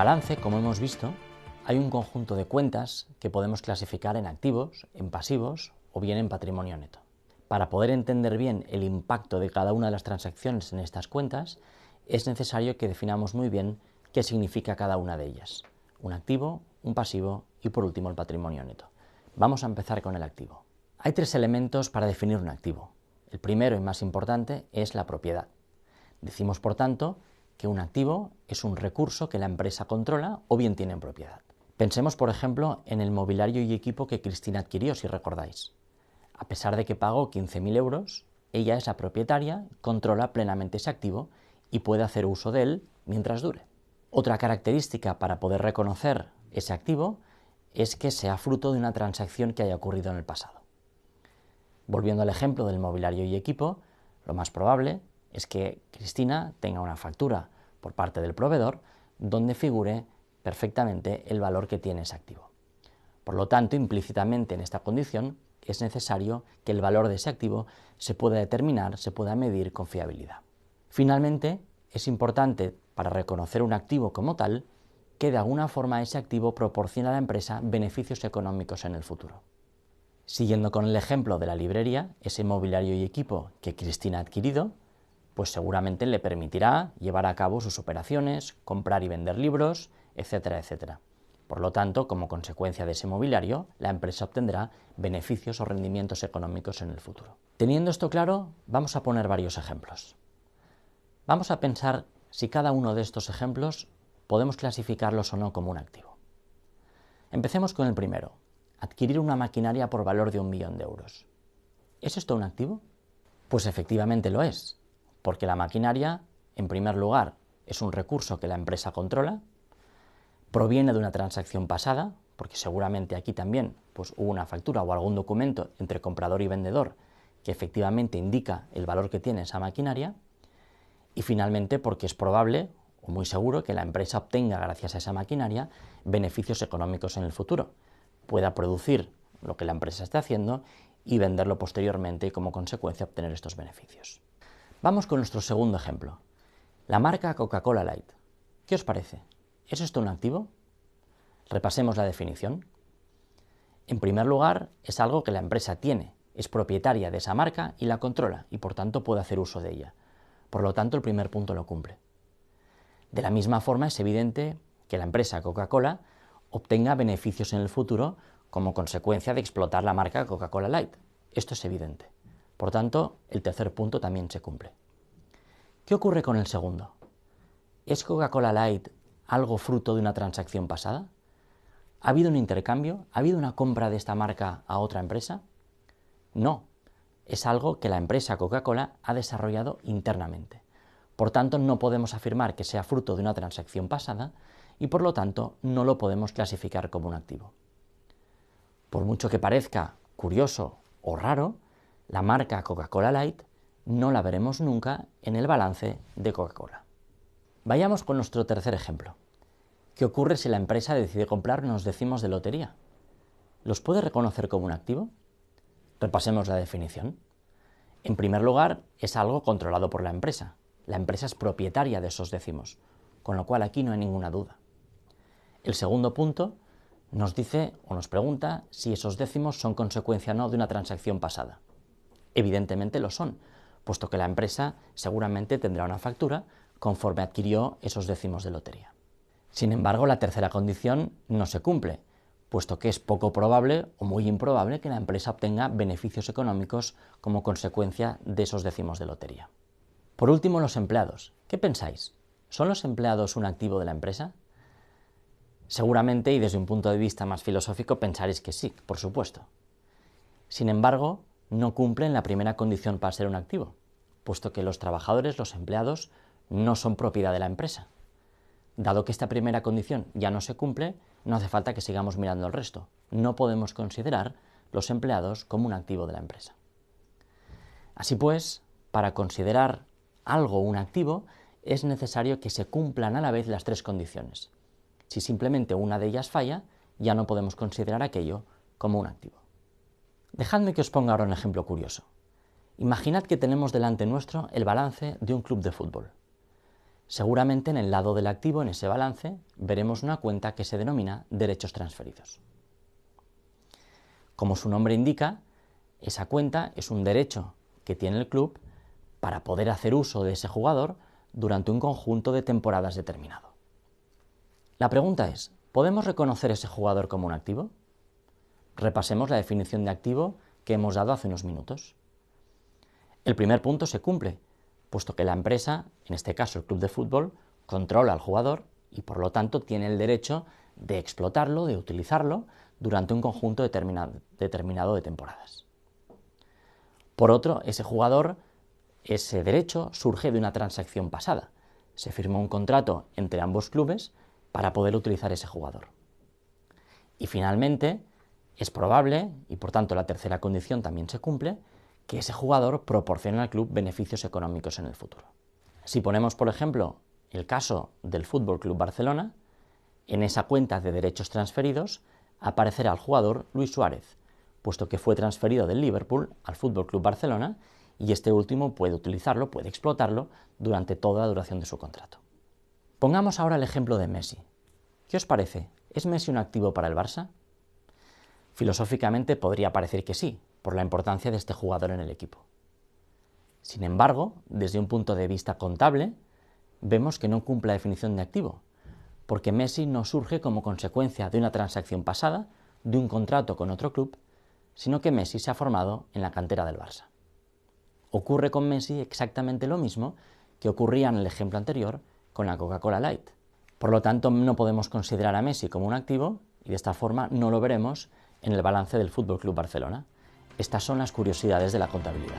balance, como hemos visto, hay un conjunto de cuentas que podemos clasificar en activos, en pasivos o bien en patrimonio neto. Para poder entender bien el impacto de cada una de las transacciones en estas cuentas, es necesario que definamos muy bien qué significa cada una de ellas. Un activo, un pasivo y por último el patrimonio neto. Vamos a empezar con el activo. Hay tres elementos para definir un activo. El primero y más importante es la propiedad. Decimos, por tanto, que un activo es un recurso que la empresa controla o bien tiene en propiedad. Pensemos, por ejemplo, en el mobiliario y equipo que Cristina adquirió, si recordáis. A pesar de que pagó 15.000 euros, ella es la propietaria, controla plenamente ese activo y puede hacer uso de él mientras dure. Otra característica para poder reconocer ese activo es que sea fruto de una transacción que haya ocurrido en el pasado. Volviendo al ejemplo del mobiliario y equipo, lo más probable es que Cristina tenga una factura por parte del proveedor donde figure perfectamente el valor que tiene ese activo. Por lo tanto, implícitamente en esta condición es necesario que el valor de ese activo se pueda determinar, se pueda medir con fiabilidad. Finalmente, es importante para reconocer un activo como tal que de alguna forma ese activo proporciona a la empresa beneficios económicos en el futuro. Siguiendo con el ejemplo de la librería, ese mobiliario y equipo que Cristina ha adquirido, pues seguramente le permitirá llevar a cabo sus operaciones, comprar y vender libros, etcétera, etcétera. Por lo tanto, como consecuencia de ese mobiliario, la empresa obtendrá beneficios o rendimientos económicos en el futuro. Teniendo esto claro, vamos a poner varios ejemplos. Vamos a pensar si cada uno de estos ejemplos podemos clasificarlos o no como un activo. Empecemos con el primero, adquirir una maquinaria por valor de 1 millón de euros. ¿Es esto un activo? Pues efectivamente lo es, porque la maquinaria, en primer lugar, es un recurso que la empresa controla, proviene de una transacción pasada, porque seguramente aquí también pues, hubo una factura o algún documento entre comprador y vendedor que efectivamente indica el valor que tiene esa maquinaria, y finalmente porque es probable o muy seguro que la empresa obtenga, gracias a esa maquinaria, beneficios económicos en el futuro, pueda producir lo que la empresa está haciendo y venderlo posteriormente y como consecuencia obtener estos beneficios. Vamos con nuestro segundo ejemplo, la marca Coca-Cola Light. ¿Qué os parece? ¿Es esto un activo? Repasemos la definición. En primer lugar, es algo que la empresa tiene, es propietaria de esa marca y la controla y por tanto puede hacer uso de ella. Por lo tanto, el primer punto lo cumple. De la misma forma, es evidente que la empresa Coca-Cola obtenga beneficios en el futuro como consecuencia de explotar la marca Coca-Cola Light. Esto es evidente. Por tanto, el tercer punto también se cumple. ¿Qué ocurre con el segundo? ¿Es Coca-Cola Light algo fruto de una transacción pasada? ¿Ha habido un intercambio? ¿Ha habido una compra de esta marca a otra empresa? No. Es algo que la empresa Coca-Cola ha desarrollado internamente. Por tanto, no podemos afirmar que sea fruto de una transacción pasada y por lo tanto no lo podemos clasificar como un activo. Por mucho que parezca curioso o raro, la marca Coca-Cola Light no la veremos nunca en el balance de Coca-Cola. Vayamos con nuestro tercer ejemplo. ¿Qué ocurre si la empresa decide comprar unos décimos de lotería? ¿Los puede reconocer como un activo? Repasemos la definición. En primer lugar, es algo controlado por la empresa. La empresa es propietaria de esos décimos, con lo cual aquí no hay ninguna duda. El segundo punto nos dice o nos pregunta si esos décimos son consecuencia o no de una transacción pasada. Evidentemente lo son, puesto que la empresa seguramente tendrá una factura conforme adquirió esos décimos de lotería. Sin embargo, la tercera condición no se cumple, puesto que es poco probable o muy improbable que la empresa obtenga beneficios económicos como consecuencia de esos décimos de lotería. Por último, los empleados. ¿Qué pensáis? ¿Son los empleados un activo de la empresa? Seguramente, y desde un punto de vista más filosófico, pensaréis que sí, por supuesto. Sin embargo, no cumplen la primera condición para ser un activo, puesto que los trabajadores, los empleados, no son propiedad de la empresa. Dado que esta primera condición ya no se cumple, no hace falta que sigamos mirando el resto. No podemos considerar los empleados como un activo de la empresa. Así pues, para considerar algo un activo, es necesario que se cumplan a la vez las tres condiciones. Si simplemente una de ellas falla, ya no podemos considerar aquello como un activo. Dejadme que os ponga ahora un ejemplo curioso. Imaginad que tenemos delante nuestro el balance de un club de fútbol. Seguramente en el lado del activo, en ese balance, veremos una cuenta que se denomina derechos transferidos. Como su nombre indica, esa cuenta es un derecho que tiene el club para poder hacer uso de ese jugador durante un conjunto de temporadas determinado. La pregunta es, ¿podemos reconocer ese jugador como un activo? Repasemos la definición de activo que hemos dado hace unos minutos. El primer punto se cumple, puesto que la empresa, en este caso el club de fútbol, controla al jugador y por lo tanto tiene el derecho de explotarlo, de utilizarlo durante un conjunto determinado de temporadas. Por otro, ese derecho surge de una transacción pasada. Se firmó un contrato entre ambos clubes para poder utilizar ese jugador. Y finalmente, es probable, y por tanto la tercera condición también se cumple, que ese jugador proporcione al club beneficios económicos en el futuro. Si ponemos, por ejemplo, el caso del Fútbol Club Barcelona, en esa cuenta de derechos transferidos aparecerá el jugador Luis Suárez, puesto que fue transferido del Liverpool al Fútbol Club Barcelona y este último puede utilizarlo, puede explotarlo durante toda la duración de su contrato. Pongamos ahora el ejemplo de Messi. ¿Qué os parece? ¿Es Messi un activo para el Barça? Filosóficamente podría parecer que sí, por la importancia de este jugador en el equipo. Sin embargo, desde un punto de vista contable, vemos que no cumple la definición de activo, porque Messi no surge como consecuencia de una transacción pasada, de un contrato con otro club, sino que Messi se ha formado en la cantera del Barça. Ocurre con Messi exactamente lo mismo que ocurría en el ejemplo anterior con la Coca-Cola Light. Por lo tanto, no podemos considerar a Messi como un activo y de esta forma no lo veremos en el balance del Fútbol Club Barcelona. Estas son las curiosidades de la contabilidad.